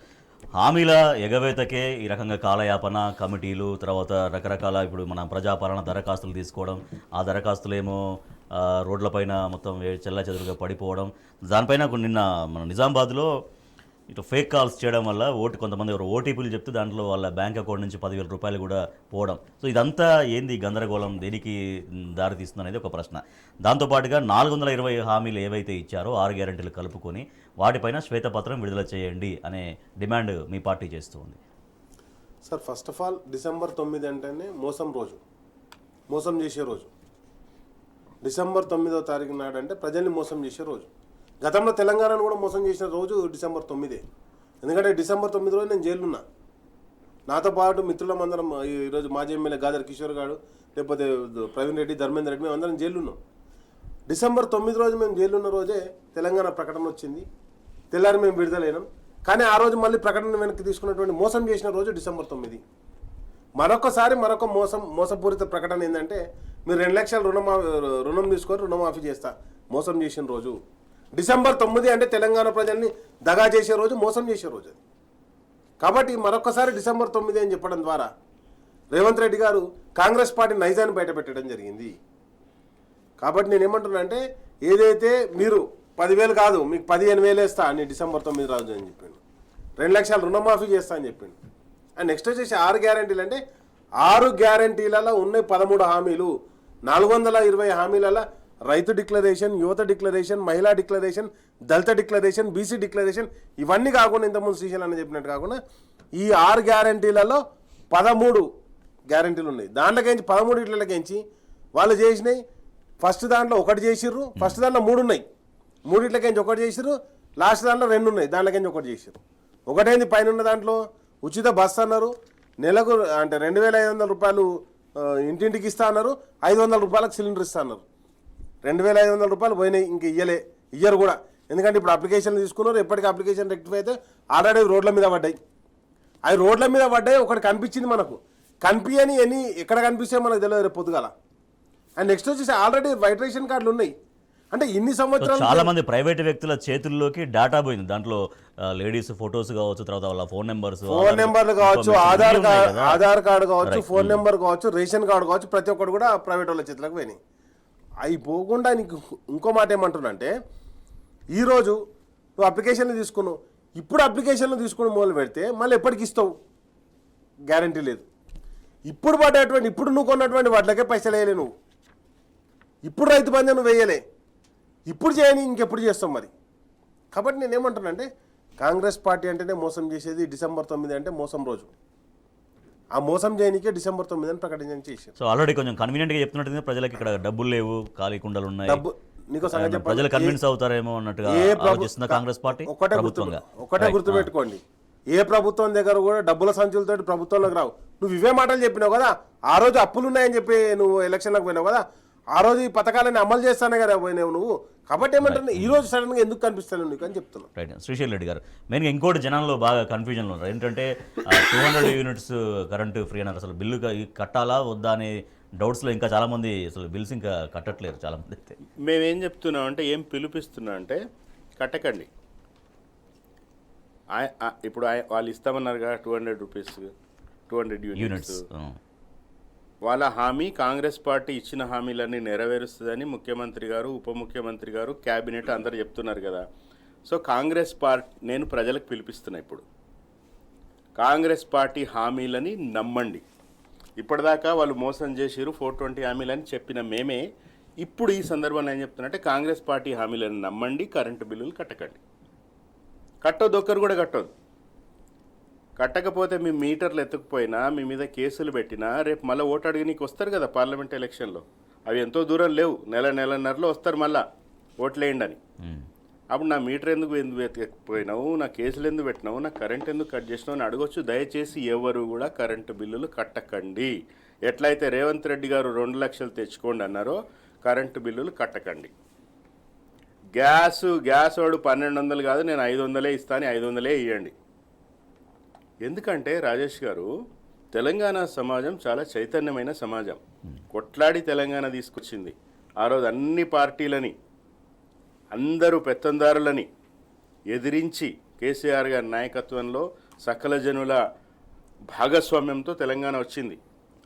S1: హామీల ఎగవేతకే ఈ రకంగా కాలయాపన, కమిటీలు, తర్వాత రకరకాల ఇప్పుడు మన ప్రజాపాలన దరఖాస్తులు తీసుకోవడం, ఆ దరఖాస్తులేమో రోడ్లపైన మొత్తం చెల్లాచెదురుగా పడిపోవడం, దానిపైన నిన్న మన నిజామాబాద్లో ఇటు ఫేక్ కాల్స్ చేయడం వల్ల కొంతమంది ఎవరు ఓటీపీలు చెప్తే దాంట్లో వాళ్ళ బ్యాంక్ అకౌంట్ నుంచి 10,000 రూపాయలు కూడా పోవడం. సో ఇదంతా ఏంది గందరగోళం, దేనికి దారి తీస్తుంది అనేది ఒక ప్రశ్న. దాంతోపాటుగా 420 హామీలు ఏవైతే ఇచ్చారో 6 గ్యారెంటీలు కలుపుకొని వాటిపైన శ్వేతపత్రం విడుదల చేయండి అనే డిమాండ్ మీ పార్టీ చేస్తుంది.
S2: Sir, first of all December 9 అంటేనే మోసం చేసే రోజు. డిసెంబర్ 9వ తారీఖు నాడు అంటే ప్రజల్ని మోసం చేసే రోజు. గతంలో తెలంగాణను కూడా మోసం చేసిన రోజు డిసెంబర్ 9. ఎందుకంటే డిసెంబర్ 9 రోజు నేను జైలున్నా. నాతో పాటు మిత్రులమందరం, ఈరోజు మాజీ ఎమ్మెల్యే గాదర్ కిషోర్ గారు, లేకపోతే ప్రవీణ్ రెడ్డి, ధర్మేందర్ రెడ్డి, మేము అందరం జైలున్నాం. డిసెంబర్ 9 రోజు మేము జైలున్న రోజే తెలంగాణ ప్రకటన వచ్చింది. తెల్లారి మేము విడుదలైనాం. కానీ ఆ రోజు మళ్ళీ ప్రకటన వెనక్కి తీసుకున్నటువంటి మోసం చేసిన రోజు డిసెంబర్ 9. మరొక మోసపూరిత ప్రకటన ఏంటంటే, మీరు 2 లక్షల రుణం తీసుకొని రుణమాఫీ చేస్తా, మోసం చేసిన రోజు డిసెంబర్ 9. అంటే తెలంగాణ ప్రజల్ని దగా చేసే రోజు, మోసం చేసే రోజు అది. కాబట్టి మరొకసారి డిసెంబర్ 9 అని చెప్పడం ద్వారా రేవంత్ రెడ్డి గారు కాంగ్రెస్ పార్టీ నైజాన్ని బయటపెట్టడం జరిగింది. కాబట్టి నేను ఏమంటున్నా అంటే, ఏదైతే మీరు 10,000 కాదు మీకు 15,000 వేస్తా అని డిసెంబర్ 9 రోజు అని చెప్పిండు. 2 లక్షల రుణమాఫీ చేస్తా అని చెప్పిండు. అండ్ నెక్స్ట్ వచ్చేసి 6 గ్యారెంటీలు. అంటే 6 గ్యారెంటీలలో ఉన్నాయి 13 హామీలు. 420 హామీలలో రైతు డిక్లరేషన్, యువత డిక్లరేషన్, మహిళా డిక్లరేషన్, దళిత డిక్లరేషన్, బీసీ డిక్లరేషన్, ఇవన్నీ కాకుండా ఇంతకుముందు శ్రీశైలం అని చెప్పినట్టు కాకుండా ఈ 6 గ్యారెంటీలలో 13 గ్యారెంటీలు ఉన్నాయి. దాంట్లోకించి 13 ఇట్లకించి వాళ్ళు చేసినాయి. ఫస్ట్ దాంట్లో 1 చేసిర్రు, ఫస్ట్ దాంట్లో 3 ఉన్నాయి. 3 ఇట్లకించి 1 చేసిర్రు, లాస్ట్ దాంట్లో 2 ఉన్నాయి, దాంట్లోకించి 1 చేసిర్రు. ఒకటైంది పైన ఉన్న దాంట్లో ఉచిత బస్సు అన్నారు, నెలకు అంటే 2,500 రూపాయలు ఇంటింటికి ఇస్తా అన్నారు, 500 రూపాయలకు సిలిండర్ ఇస్తా అన్నారు. 2,500 రూపాయలు పోయినాయి, ఇంక ఇయ్యరు కూడా. ఎందుకంటే ఇప్పుడు అప్లికేషన్లు తీసుకున్నారు, ఎప్పటికీ అప్లికేషన్ రెక్టిఫై అయితే ఆల్రెడీ రోడ్ల మీద పడ్డాయి. అవి రోడ్ల మీద పడ్డాయి. ఒకటి కనిపించింది మనకు, కనిపించని ఎక్కడ కనిపిస్తే మనకు తెలియదు రేపు పొద్దుగాల. అండ్ నెక్స్ట్ వచ్చేసి ఆల్రెడీ వైట్ రేషన్ కార్డులు ఉన్నాయి. అంటే ఇన్ని సంవత్సరాలు
S1: చాలా మంది ప్రైవేట్ వ్యక్తుల చేతుల్లోకి డేటా పోయింది. దాంట్లో లేడీస్ ఫొటోస్ కావచ్చు, తర్వాత వాళ్ళ ఫోన్ నెంబర్లు కావచ్చు, ఆధార్ కార్డు కావచ్చు, ఫోన్ నెంబర్ కావచ్చు, రేషన్ కార్డు కావచ్చు, ప్రతి ఒక్కటి కూడా ప్రైవేట్ వాళ్ళ చేతులకు పోయినాయి. అవి పోకుండా నీకు ఇంకో మాట ఏమంటున్నా అంటే, ఈరోజు నువ్వు అప్లికేషన్లు తీసుకున్నావు, ఇప్పుడు అప్లికేషన్లు తీసుకుని మొదలు పెడితే మళ్ళీ ఎప్పటికి ఇస్తావు గ్యారంటీ లేదు. ఇప్పుడు నువ్వు కొన్నటువంటి వాటికే పైసలు వేయలే, నువ్వు ఇప్పుడు రైతు బంధు నువ్వు వేయలే.
S2: ఇప్పుడు చేయని ఇంకెప్పుడు చేస్తాం మరి. కాబట్టి నేనేమంటానంటే కాంగ్రెస్ పార్టీ అంటేనే మోసం చేసేది. డిసెంబర్ 9 అంటే మోసం రోజు. ఆ మోసం చేయనికే డిసెంబర్ 9 అని ప్రకటన చేశారు.
S1: సో ఆల్రెడీ కొంచెం కన్వీనియంట్గా చెప్తున్నట్టు ప్రజలకు ఇక్కడ డబ్బులు లేవు, ఖాళీ కుండలు ఉన్నాయి,
S2: డబ్బు నీకు సంగతి చెప్పాలి.
S1: ప్రజలు కన్విన్స్ అవుతారేమో అన్నట్టుగా ఆలోచిస్తున్న కాంగ్రెస్ పార్టీ
S2: ఒకటే గుర్తుపెట్టుకోండి, ఏ ప్రభుత్వం దగ్గర కూడా డబ్బుల సంచులతో ప్రభుత్వంలోకి రావు. నువ్వు ఇవే మాటలు చెప్పినావు కదా, ఆ రోజు అప్పులు ఉన్నాయని చెప్పి నువ్వు ఎలక్షన్లకు పోయినావు కదా, ఆ రోజు ఈ పథకాలని అమలు చేస్తానే కదా పోయినావు నువ్వు. కాబట్టి ఏమంటున్నా ఈ రోజు సడన్గా ఎందుకు కనిపిస్తాను నీకు అని చెప్తున్నాను.
S1: రైట్. శ్రీశైల్ రెడ్డి గారు, మెయిన్గా ఇంకోటి జనాల్లో బాగా కన్ఫ్యూజన్లో ఉన్నారు ఏంటంటే 200 యూనిట్స్ కరెంటు ఫ్రీ అన్నారు. అసలు బిల్లు కట్టాలా వద్దా అనే డౌట్స్లో ఇంకా చాలామంది అసలు బిల్స్ ఇంకా కట్టట్లేరు చాలామంది. అయితే
S3: మేమేం చెప్తున్నాం అంటే, ఏం పిలుపిస్తున్నాం అంటే కట్టకండి. ఇప్పుడు వాళ్ళు ఇస్తామన్నారుగా 200 రూపీస్, 200 యూనిట్స్. వాళ్ళ హామీ కాంగ్రెస్ పార్టీ ఇచ్చిన హామీలన్నీ నెరవేరుస్తుందని ముఖ్యమంత్రి గారు, ఉప ముఖ్యమంత్రి గారు, క్యాబినెట్ అందరు చెప్తున్నారు కదా. సో కాంగ్రెస్ పార్టీ, నేను ప్రజలకు పిలిపిస్తున్నా, ఇప్పుడు కాంగ్రెస్ పార్టీ హామీలని నమ్మండి. ఇప్పటిదాకా వాళ్ళు మోసం చేసిరు 420 హామీలని చెప్పిన మేమే ఇప్పుడు ఈ సందర్భంలో ఏం చెప్తున్నట్టే కాంగ్రెస్ పార్టీ హామీలను నమ్మండి, కరెంటు బిల్లులు కట్టకండి. కట్టొద్దు, ఒక్కరు కూడా కట్టొద్దు. కట్టకపోతే మీ మీటర్లు ఎత్తుకుపోయినా, మీ మీద కేసులు పెట్టినా, రేపు మళ్ళీ ఓటు అడిగి వస్తారు కదా పార్లమెంట్ ఎలక్షన్లో. అవి ఎంతో దూరం లేవు, నెలన్నరలో వస్తారు మళ్ళా ఓట్లేయండి అని. అప్పుడు నా మీటర్ ఎందుకు ఎత్తుకుపోయినావు, నా కేసులు ఎందుకు పెట్టినావు, నా కరెంట్ ఎందుకు కట్ చేసినావు అని అడగొచ్చు. దయచేసి ఎవరు కూడా కరెంటు బిల్లులు కట్టకండి. ఎట్లయితే రేవంత్ రెడ్డి గారు 2 లక్షలు తెచ్చుకోండి అన్నారో కరెంటు బిల్లులు కట్టకండి. గ్యాస్ వాడు 1200 కాదు, నేను 500 ఇస్తాను, 500 ఇవ్వండి. ఎందుకంటే రాజేష్ గారు, తెలంగాణ సమాజం చాలా చైతన్యమైన సమాజం. కొట్లాడి తెలంగాణ తీసుకొచ్చింది. ఆ రోజు అన్ని పార్టీలని, అందరూ పెత్తందారులని ఎదిరించి కేసీఆర్ గారి నాయకత్వంలో సకల జనుల భాగస్వామ్యంతో తెలంగాణ వచ్చింది.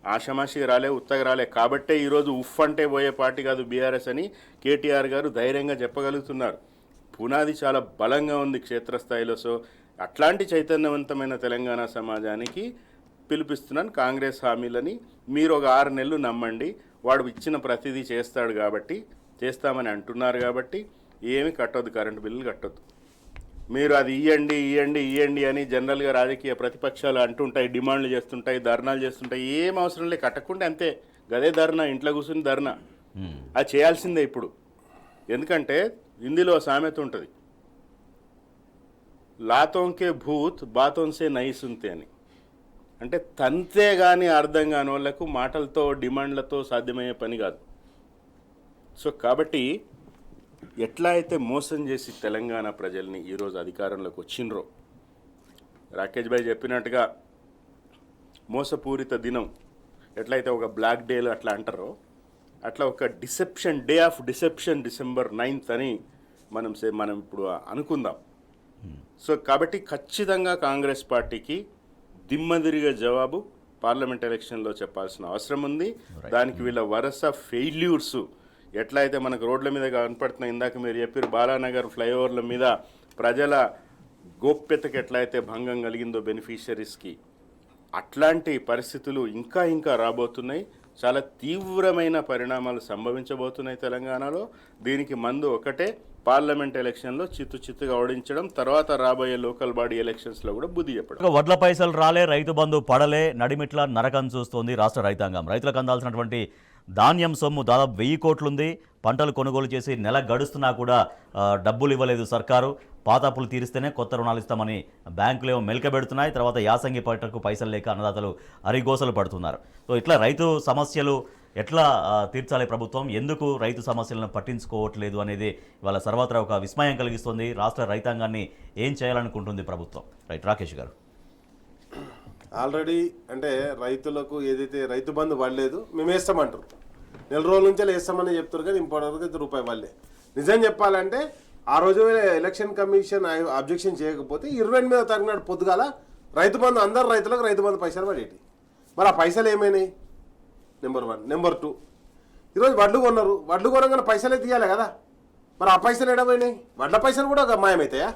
S3: ఆషమాషి రాలే, ఉత్తగా రాలే. కాబట్టే ఈరోజు ఉఫ్ అంటే పోయే పార్టీ కాదు బీఆర్ఎస్ అని కేటీఆర్ గారు ధైర్యంగా చెప్పగలుగుతున్నారు. పునాది చాలా బలంగా ఉంది క్షేత్రస్థాయిలో. సో అట్లాంటి చైతన్యవంతమైన తెలంగాణ సమాజానికి పిలిపిస్తున్నాను. కాంగ్రెస్ హామీలని మీరు ఒక 6 నెలలు నమ్మండి. వాడు ఇచ్చిన ప్రతిదీ చేస్తాడు కాబట్టి, చేస్తామని అంటున్నారు కాబట్టి ఏమి కట్టొద్దు, కరెంటు బిల్లులు కట్టొద్దు. మీరు అది ఇవ్వండి అని జనరల్గా రాజకీయ ప్రతిపక్షాలు అంటుంటాయి, డిమాండ్లు చేస్తుంటాయి, ధర్నాలు చేస్తుంటాయి. ఏం అవసరం లేదు, కట్టకుండా అంతే. గదే ధర్నా, ఇంట్లో కూర్చుని ధర్నా. అది చేయాల్సిందే ఇప్పుడు. ఎందుకంటే హిందీలో సామెత ఉంటుంది, లాతోంకే భూత్ బాతోన్సే నై సున్తే అని. అంటే తంతే కానీ అర్థం కాని వాళ్ళకు మాటలతో డిమాండ్లతో సాధ్యమయ్యే పని కాదు. సో కాబట్టి ఎట్లా అయితే మోసం చేసి తెలంగాణ ప్రజల్ని ఈరోజు అధికారంలోకి వచ్చిండ్రో, రాకేష్ భాయ్ చెప్పినట్టుగా మోసపూరిత దినం ఎట్లయితే ఒక బ్లాక్ డేలు అట్లా అంటారో, అట్లా ఒక day of deception December 9th అని మనం ఇప్పుడు అనుకుందాం. సో కాబట్టి ఖచ్చితంగా కాంగ్రెస్ పార్టీకి దిమ్మదిరిగే జవాబు పార్లమెంట్ ఎలక్షన్లో చెప్పాల్సిన అవసరం ఉంది. దానికి వీళ్ళ వరుస ఫెయిల్యూర్స్ ఎట్లయితే మనకు రోడ్ల మీద కనపడుతున్నాయి, ఇందాక మీరు చెప్పారు బాలానగర్ ఫ్లైఓవర్ల మీద ప్రజల గోప్యతకి ఎట్లయితే భంగం కలిగిందో బెనిఫిషరీస్కి, అట్లాంటి పరిస్థితులు ఇంకా రాబోతున్నాయి. చాలా తీవ్రమైన పరిణామాలు సంభవించబోతున్నాయి తెలంగాణలో. దీనికి మందు ఒకటే, పార్లమెంట్ ఎలక్షన్లో చిత్తుగా ఓడించడం, తర్వాత రాబోయే లోకల్ బాడీ ఎలక్షన్స్లో కూడా బుద్ధి చెప్పడం.
S1: వడ్ల పైసలు రాలే, రైతు బంధు పడలే, నడిమిట్ల నరకం చూస్తోంది రాష్ట్ర రైతాంగం. రైతులకు అందాల్సినటువంటి ధాన్యం సొమ్ము దాదాపు 1000 కోట్లుంది. పంటలు కొనుగోలు చేసి నెల గడుస్తున్నా కూడా డబ్బులు ఇవ్వలేదు సర్కారు. పాత అప్పులు తీరిస్తేనే కొత్త రుణాలు ఇస్తామని బ్యాంకులు ఏమో మెలకబెడుతున్నాయి. తర్వాత యాసంగి పంటకు పైసలు లేక అన్నదాతలు అరిగోసలు పడుతున్నారు. సో ఇట్లా రైతు సమస్యలు ఎట్లా తీర్చాలి ప్రభుత్వం, ఎందుకు రైతు సమస్యలను పట్టించుకోవట్లేదు అనేది ఇవాళ సర్వత్రా ఒక విస్మయం కలిగిస్తుంది. రాష్ట్ర రైతాంగాన్ని ఏం చేయాలనుకుంటుంది ప్రభుత్వం? రైట్, రాకేష్ గారు.
S2: ఆల్రెడీ అంటే రైతులకు ఏదైతే రైతు బంధు పడలేదు, మేము వేస్తామంటారు. 4 రోజుల నుంచే వేస్తామని చెప్తారు కానీ ఇంపార్టెంట్గా రూపాయి పడలే. నిజం చెప్పాలంటే ఆ రోజు ఎలక్షన్ కమిషన్ అబ్జెక్షన్ చేయకపోతే 28వ తారీఖు నాడు పొద్దుగాల రైతు బంధు, అందరు రైతులకు రైతు బంధు పైసలు పడేటి. మరి ఆ పైసలు ఏమైనాయి? నెంబర్ 1. నెంబర్ 2, ఈరోజు వడ్లు కొన్నారు, వడ్లు కొనగానే పైసలే తీయాలి కదా, మరి ఆ పైసలు ఎడపోయినాయి? వడ్ల పైసలు కూడా మాయమవుతాయా?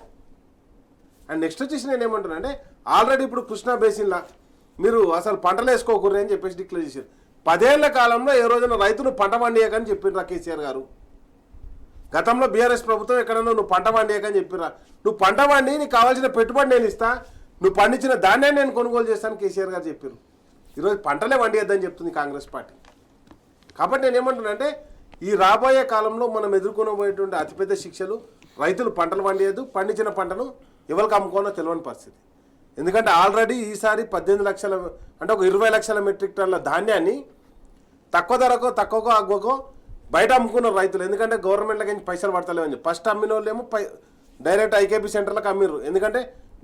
S2: అండ్ నెక్స్ట్ వచ్చేసి నేను ఏమంటున్నా అంటే, ఆల్రెడీ ఇప్పుడు కృష్ణా బేసిన్లా మీరు అసలు పంటలు వేసుకోకూడదు అని చెప్పేసి డిక్లేర్ చేశారు. 10 ఏళ్ల కాలంలో ఏ రోజున రైతులు పంట పండియకని చెప్పిండ్రు కేసీఆర్ గారు. గతంలో బీఆర్ఎస్ ప్రభుత్వం ఎక్కడన్నా నువ్వు పంట పండియకని చెప్పిరా, నువ్వు పంట పండి నీకు కావాల్సిన పెట్టుబడి నేను ఇస్తా, నువ్వు పండించిన ధాన్యాన్ని నేను కొనుగోలు చేస్తాను కేసీఆర్ గారు చెప్పారు. ఈరోజు పంటలే పండియద్దని చెప్తుంది కాంగ్రెస్ పార్టీ. కాబట్టి నేను ఏమంటున్నానంటే ఈ రాబోయే కాలంలో మనం ఎదుర్కొనబోయేటువంటి అతిపెద్ద శిక్షలు రైతులు పంటలు పండియద్దు, పండించిన పంటను ఎవరికి అమ్ముకోనో తెలియని పరిస్థితి. ఎందుకంటే ఆల్రెడీ ఈసారి 18 లక్షల అంటే ఒక 20 లక్షల మెట్రిక్ టన్నుల ధాన్యాన్ని తక్కువ ధరకు తక్కువకో అగ్గుకో బయట అమ్ముకున్నారు రైతులు. ఎందుకంటే గవర్నమెంట్లకి పైసలు పడతలేవని చెప్పి ఫస్ట్ అమ్మిన వాళ్ళేమో డైరెక్ట్ ఐకేపీ సెంటర్లకు అమ్మిర్రు. ఎందుకంటే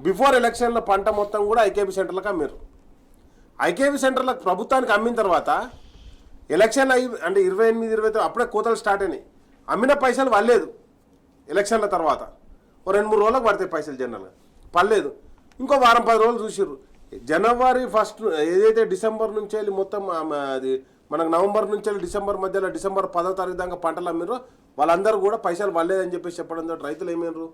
S2: బిఫోర్ ఎలక్షన్ల పంట మొత్తం కూడా ఐకేపీ సెంటర్లకు అమ్మిర్రు. ఐకేపీ సెంటర్లకు ప్రభుత్వానికి అమ్మిన తర్వాత ఎలక్షన్లు అంటే 28, 29 అప్పుడే కోతలు స్టార్ట్ అయినాయి. అమ్మిన పైసలు పడలేదు. ఎలక్షన్ల తర్వాత ఓ 2-3 రోజులకు పడతాయి పైసలు జనరల్గా, పడలేదు. ఇంకో వారం 10 రోజులు చూసిర్రు. జనవరి 1 ఏదైతే డిసెంబర్ నుంచి వెళ్ళి మొత్తం అది మనకు నవంబర్ నుంచి వెళ్ళి డిసెంబర్ మధ్యలో డిసెంబర్ 10వ తారీఖు దాకా పంటలు అమ్మిర్రు. వాళ్ళందరూ కూడా పైసలు పడలేదని చెప్పేసి చెప్పడంతో రైతులు ఏమైనారు,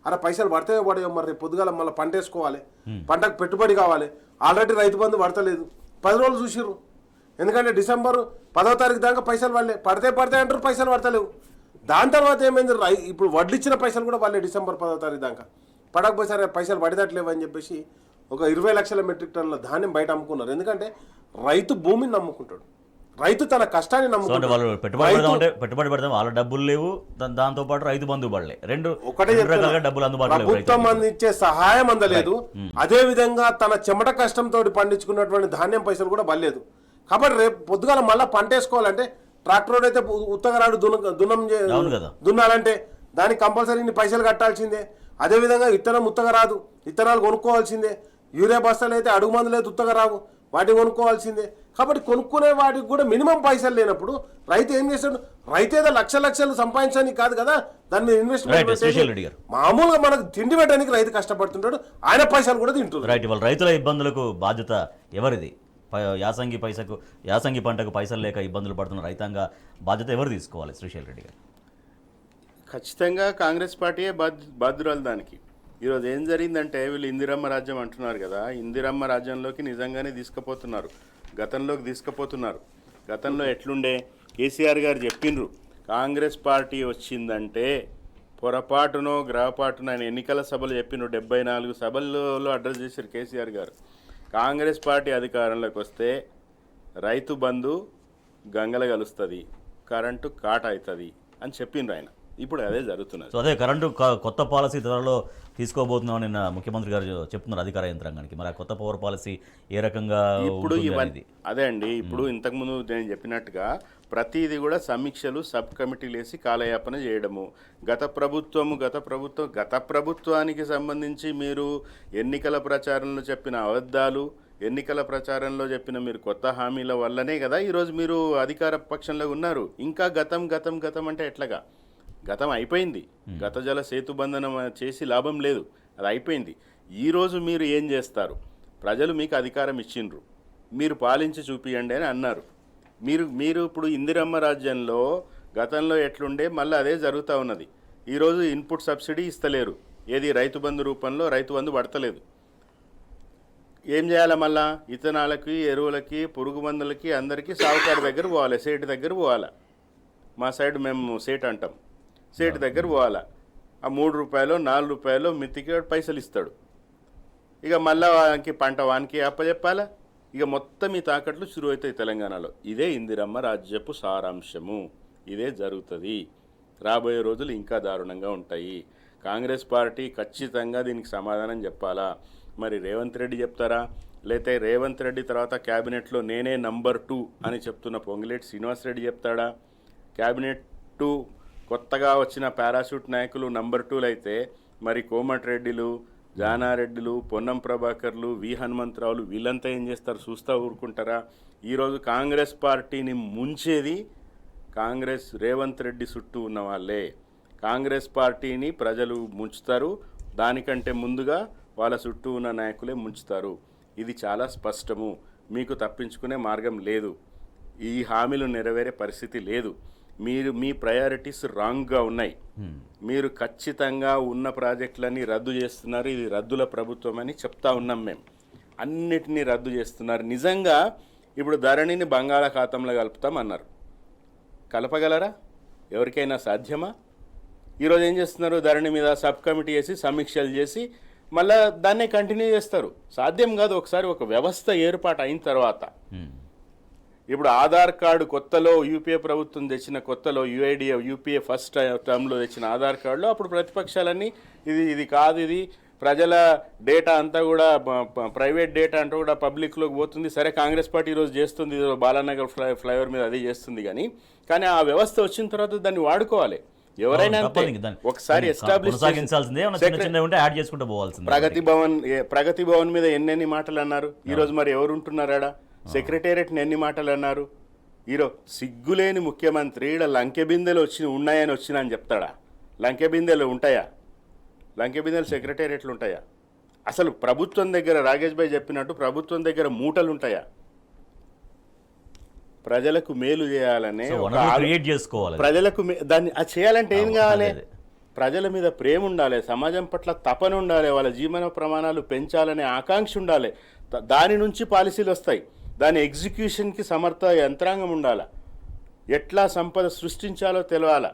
S2: అరే పైసలు పడితే పడేవో, మరి పొద్దుగాల మళ్ళీ పంట వేసుకోవాలి, పంటకు పెట్టుబడి కావాలి, ఆల్రెడీ రైతు బంధు పడతలేదు. 10 రోజులు చూసిర్రు. ఎందుకంటే డిసెంబర్ 10వ తారీఖు దాకా పైసలు పడలే, పడితే అంటారు పైసలు పడతలేవు. దాని తర్వాత ఏమైంది, ఇప్పుడు వడ్లు ఇచ్చిన పైసలు కూడా వాళ్ళే డిసెంబర్ 10వ తారీఖు దాకా పడకపోయి సరే పైసలు పడేటట్లేవు అని చెప్పేసి ఒక 20 లక్షల మెట్రిక్ టన్నుల ధాన్యం బయట అమ్ముకున్నారు. ఎందుకంటే రైతు భూమిని నమ్ముకుంటాడు, రైతు తన కష్టాన్ని నమ్ముకుంటాడు.
S1: వాళ్ళు పెట్టుబడి పెడతాం, వాళ్ళ డబ్బులు లేవు, దాంతో పాటు రైతు బంధు పడలే,
S2: ఒకటే
S1: డబ్బులు అందుబాటులో
S2: ప్రభుత్వం అందించే సహాయం అందలేదు. అదే విధంగా తన చెమట కష్టంతో పండించుకున్నటువంటి ధాన్యం పైసలు కూడా పడలేదు. కాబట్టి రేపు పొద్దుగాల మళ్ళీ పంట వేసుకోవాలంటే ట్రాక్టర్ అయితే ఉత్తగరాడు దున్నాలంటే దానికి కంపల్సరీ ఇన్ని పైసలు కట్టాల్సిందే. అదేవిధంగా విత్తనం ఉత్తగా రాదు, విత్తనాలు కొనుక్కోవాల్సిందే. యూరియా బస్తాలు అయితే అడుగు మందులు అయితే ఉత్తగా రావు, వాటిని కొనుక్కోవాల్సిందే. కాబట్టి కొనుక్కునే వాటికి కూడా మినిమం పైసలు లేనప్పుడు రైతు ఏం చేస్తాడు, రైతు ఏదో లక్షలు సంపాదించడానికి కాదు కదా, దాని మీద ఇన్వెస్ట్మెంట్ మామూలుగా మనకు తిండి పెట్టడానికి రైతు కష్టపడుతుంటాడు, ఆయన పైసలు కూడా తింటున్నాడు.
S1: రైట్, వాళ్ళ రైతుల ఇబ్బందులకు బాధ్యత ఎవరిది? యాసంగి పంటకు పైసలు లేక ఇబ్బందులు పడుతున్న రైతాంగ బాధ్యత ఎవరు తీసుకోవాలి శ్రీశైల్ రెడ్డి గారు?
S3: ఖచ్చితంగా కాంగ్రెస్ పార్టీయే బాధ్యురాలు దానికి. ఈరోజు ఏం జరిగిందంటే వీళ్ళు ఇందిరమ్మ రాజ్యం అంటున్నారు కదా, ఇందిరమ్మ రాజ్యంలోకి నిజంగానే తీసుకుపోతున్నారు, గతంలోకి తీసుకుపోతున్నారు. గతంలో ఎట్లుండే కేసీఆర్ గారు చెప్పిండ్రు, కాంగ్రెస్ పార్టీ వచ్చిందంటే పొరపాటునో గ్రహపాటునో ఆయన ఎన్నికల సభలు చెప్పిండ్రు. 74 సభల్లో అడ్రస్ చేశారు కేసీఆర్ గారు. కాంగ్రెస్ పార్టీ అధికారంలోకి వస్తే రైతు బంధు గంగల కలుస్తుంది, కరెంటు కాట్ అవుతుంది అని చెప్పిండ్రు ఆయన. ఇప్పుడు అదే జరుగుతున్నది.
S1: సో అదే కరెంటు కొత్త పాలసీ త్వరలో తీసుకోబోతున్నాం నిన్న ముఖ్యమంత్రి గారు చెప్తున్నారు అధికార యంత్రాంగానికి. మరి ఆ కొత్త పవర్ పాలసీ ఏ రకంగా
S3: ఇప్పుడు ఇవన్నీ అదే అండి. ఇప్పుడు ఇంతకుముందు నేను చెప్పినట్టుగా ప్రతిదీ కూడా సమీక్షలు, సబ్ కమిటీలు వేసి కాలయాపన చేయడము. గత ప్రభుత్వానికి సంబంధించి మీరు ఎన్నికల ప్రచారంలో చెప్పిన అబద్ధాలు, ఎన్నికల ప్రచారంలో చెప్పిన మీరు కొత్త హామీల వల్లనే కదా ఈరోజు మీరు అధికార పక్షంలో ఉన్నారు. ఇంకా గతం అంటే ఎట్లాగా? గతం అయిపోయింది. గత జల సేతుబంధనం చేసి లాభం లేదు, అది అయిపోయింది. ఈరోజు మీరు ఏం చేస్తారు? ప్రజలు మీకు అధికారం ఇచ్చిండ్రు, మీరు పాలించి చూపియండి అని అన్నారు. మీరు ఇప్పుడు ఇందిరమ్మ రాజ్యంలో గతంలో ఎట్లుండే మళ్ళీ అదే జరుగుతూ ఉన్నది. ఈరోజు ఇన్పుట్ సబ్సిడీ ఇస్తలేరు, ఏది రైతు బంధు రూపంలో రైతు బంధు పడతలేదు. ఏం చేయాలి? మళ్ళా ఇథనాలకి, ఎరువులకి, పురుగు మందులకి అందరికీ సాగుకారు దగ్గర పోవాలి, సేటు దగ్గర పోవాలి. మా సైడ్ మేము సేట్ అంటాం, సేటు దగ్గర పోవాలా. ఆ 3 రూపాయలు 4 రూపాయలు మిత్తికి పైసలు ఇస్తాడు. ఇక మళ్ళా వానికి పంట వానికి అప్పచెప్పాలా. ఇక మొత్తం ఈ తాకట్లు శురు అవుతాయి తెలంగాణలో. ఇదే ఇందిరమ్మ రాజ్యపు సారాంశము, ఇదే జరుగుతుంది. రాబోయే రోజులు ఇంకా దారుణంగా ఉంటాయి. కాంగ్రెస్ పార్టీ ఖచ్చితంగా దీనికి సమాధానం చెప్పాలా. మరి రేవంత్ రెడ్డి చెప్తారా, లేతే రేవంత్ రెడ్డి తర్వాత క్యాబినెట్లో నేనే నంబర్ 2 అని చెప్తున్న పొంగులేటి శ్రీనివాసరెడ్డి చెప్తాడా? క్యాబినెట్ 2 కొత్తగా వచ్చిన పారాషూట్ నాయకులు నంబర్ 2లు అయితే మరి కోమటిరెడ్డిలు, జానారెడ్డిలు, పొన్నం ప్రభాకర్లు, వి హనుమంతరావులు వీళ్ళంతా ఏం చేస్తారు? చూస్తూ ఊరుకుంటారా? ఈరోజు కాంగ్రెస్ పార్టీని ముంచేది కాంగ్రెస్ రేవంత్ రెడ్డి చుట్టూ ఉన్న వాళ్ళే. కాంగ్రెస్ పార్టీని ప్రజలు ముంచుతారు, దానికంటే ముందుగా వాళ్ళ చుట్టూ ఉన్న నాయకులే ముంచుతారు. ఇది చాలా స్పష్టము. మీకు తప్పించుకునే మార్గం లేదు. ఈ హామీలు నెరవేరే పరిస్థితి లేదు. మీ ప్రయారిటీస్ రాంగ్గా ఉన్నాయి. మీరు ఖచ్చితంగా ఉన్న ప్రాజెక్టులన్నీ రద్దు చేస్తున్నారు. ఇది రద్దుల ప్రభుత్వం అని చెప్తా ఉన్నాం మేము. అన్నిటినీ రద్దు చేస్తున్నారు. నిజంగా ఇప్పుడు ధరణిని బంగాళాఖాతంలో కలుపుతామన్నారు. కలపగలరా? ఎవరికైనా సాధ్యమా? ఈరోజు ఏం చేస్తున్నారు, ధరణి మీద సబ్ కమిటీ చేసి సమీక్షలు చేసి మళ్ళా దాన్నే కంటిన్యూ చేస్తారు. సాధ్యం కాదు. ఒకసారి ఒక వ్యవస్థ ఏర్పాటు అయిన తర్వాత, ఇప్పుడు ఆధార్ కార్డు కొత్తలో యూపీఏ ప్రభుత్వం తెచ్చిన కొత్తలో యూపీఏ ఫస్ట్ టర్మ్లో తెచ్చిన ఆధార్ కార్డులో అప్పుడు ప్రతిపక్షాలన్నీ ఇది కాదు, ఇది ప్రజల డేటా అంతా కూడా ప్రైవేట్ డేటా అంటూ కూడా పబ్లిక్లోకి పోతుంది. సరే కాంగ్రెస్ పార్టీ ఈరోజు చేస్తుంది, బాలానగర్ ఫ్లైఓవర్ మీద అది చేస్తుంది, కానీ ఆ వ్యవస్థ వచ్చిన తర్వాత దాన్ని వాడుకోవాలి. ఎవరైనా ఒకసారి ఎస్టాబ్లిష్ ప్రగతి భవన్ మీద ఎన్నెన్ని మాటలు అన్నారు. ఈరోజు మరి ఎవరు ఉంటున్నారా? సెక్రటేరియట్ని ఎన్ని మాటలు అన్నారు. ఈరోజు సిగ్గులేని ముఖ్యమంత్రి ఈడ లంకె బిందెలు ఉన్నాయని వచ్చినా చెప్తాడా? లంకె బిందెలు ఉంటాయా? లంకె బిందెలు సెక్రటేరియట్లు ఉంటాయా? అసలు ప్రభుత్వం దగ్గర రాకేష్ భాయ్ చెప్పినట్టు ప్రభుత్వం దగ్గర మూటలు ఉంటాయా? ప్రజలకు మేలు చేయాలనే ప్రజలకు దాన్ని అది చేయాలంటే ఏం కావాలి? ప్రజల మీద ప్రేమ ఉండాలి, సమాజం పట్ల తపన ఉండాలి, వాళ్ళ జీవన ప్రమాణాలు పెంచాలనే ఆకాంక్ష ఉండాలి. దాని నుంచి పాలసీలు వస్తాయి. దాని ఎగ్జిక్యూషన్కి సమర్థ యంత్రాంగం ఉండాలి. ఎట్లా సంపద సృష్టించాలో తెలవాల.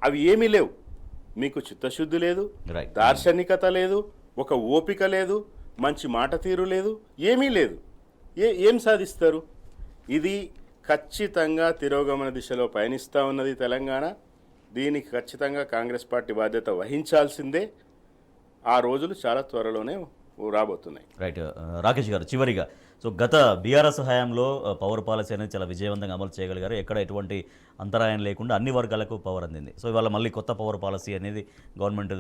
S3: అవి ఏమీ లేవు. మీకు చిత్తశుద్ధి లేదు, దార్శనికత లేదు, ఒక ఓపిక లేదు, మంచి మాట తీరు లేదు, ఏమీ లేదు. ఏం సాధిస్తారు? ఇది ఖచ్చితంగా తిరోగమన దిశలో పయనిస్తూ ఉన్నది తెలంగాణ. దీనికి ఖచ్చితంగా కాంగ్రెస్ పార్టీ బాధ్యత వహించాల్సిందే. ఆ రోజులు చాలా త్వరలోనే రాబోతున్నాయి.
S1: రైట్. రాకేష్ గారు, చివరిగా గత బీఆర్ఎస్ హయాంలో పవర్ పాలసీ అనేది చాలా విజయవంతంగా అమలు చేయగలిగారు. ఎక్కడ ఎటువంటి అంతరాయం లేకుండా అన్ని వర్గాలకు పవర్ అందింది. ఇవాళ మళ్ళీ కొత్త పవర్ పాలసీ అనేది గవర్నమెంట్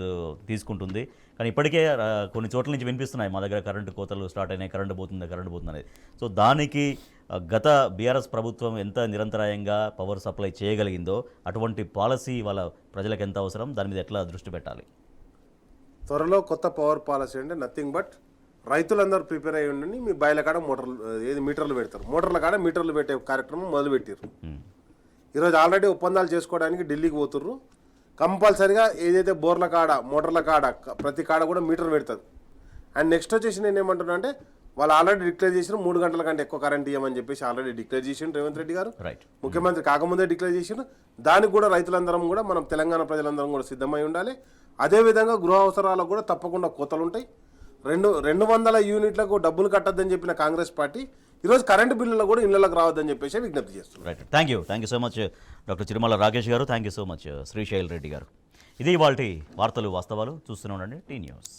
S1: తీసుకుంటుంది. కానీ ఇప్పటికే కొన్ని చోట్ల నుంచి వినిపిస్తున్నాయి, మా దగ్గర కరెంటు కోతలు స్టార్ట్ అయినాయి, కరెంటు పోతుంది అనేది. దానికి గత బీఆర్ఎస్ ప్రభుత్వం ఎంత నిరంతరాయంగా పవర్ సప్లై చేయగలిగిందో అటువంటి పాలసీ వాళ్ళ ప్రజలకు ఎంత అవసరం, దాని మీద ఎట్లా దృష్టి పెట్టాలి?
S2: త్వరలో కొత్త పవర్ పాలసీ అంటే నథింగ్ బట్ రైతులందరూ ప్రిపేర్ అయ్యి ఉండండి, మీ బాయిల కాడ మీటర్లు పెడతారు, మోటార్ల కాడ మీటర్లు పెట్టే కార్యక్రమం మొదలుపెట్టారు. ఈరోజు ఆల్రెడీ ఒప్పందాలు చేసుకోవడానికి ఢిల్లీకి పోతుర్రు. కంపల్సరిగా ఏదైతే బోర్ల కాడ మోటార్ల కాడ ప్రతి కాడ కూడా మీటర్ పెడతారు. అండ్ నెక్స్ట్ వచ్చేసి నేను ఏమంటున్నా అంటే, వాళ్ళు ఆల్రెడీ డిక్లేర్ చేసిన 3 గంటల కంటే ఎక్కువ కరెంట్ ఇవ్వమని చెప్పేసి ఆల్రెడీ డిక్లేర్ చేసిండు రేవంత్ రెడ్డి గారు. ముఖ్యమంత్రి కాకముందే డిక్లేర్ చేసిండు. దానికి కూడా రైతులందరం కూడా, మనం తెలంగాణ ప్రజలందరం కూడా సిద్ధమై ఉండాలి. అదేవిధంగా గృహ అవసరాలకు కూడా తప్పకుండా కోతలు ఉంటాయి. 200 యూనిట్లకు డబ్బులు కట్టద్దని చెప్పిన కాంగ్రెస్ పార్టీ ఈరోజు కరెంటు బిల్లులో కూడా ఇళ్లకు రావద్దని చెప్పేసి విజ్ఞప్తి చేస్తుంది.
S1: Right. Thank you so much doctor Chirumala Rakesh garu. Thank you so much Srishail Reddy garu. ఇది ఇవాల్టి వార్తలు వాస్తవాలు. చూస్తూనే ఉండండి టీ న్యూస్.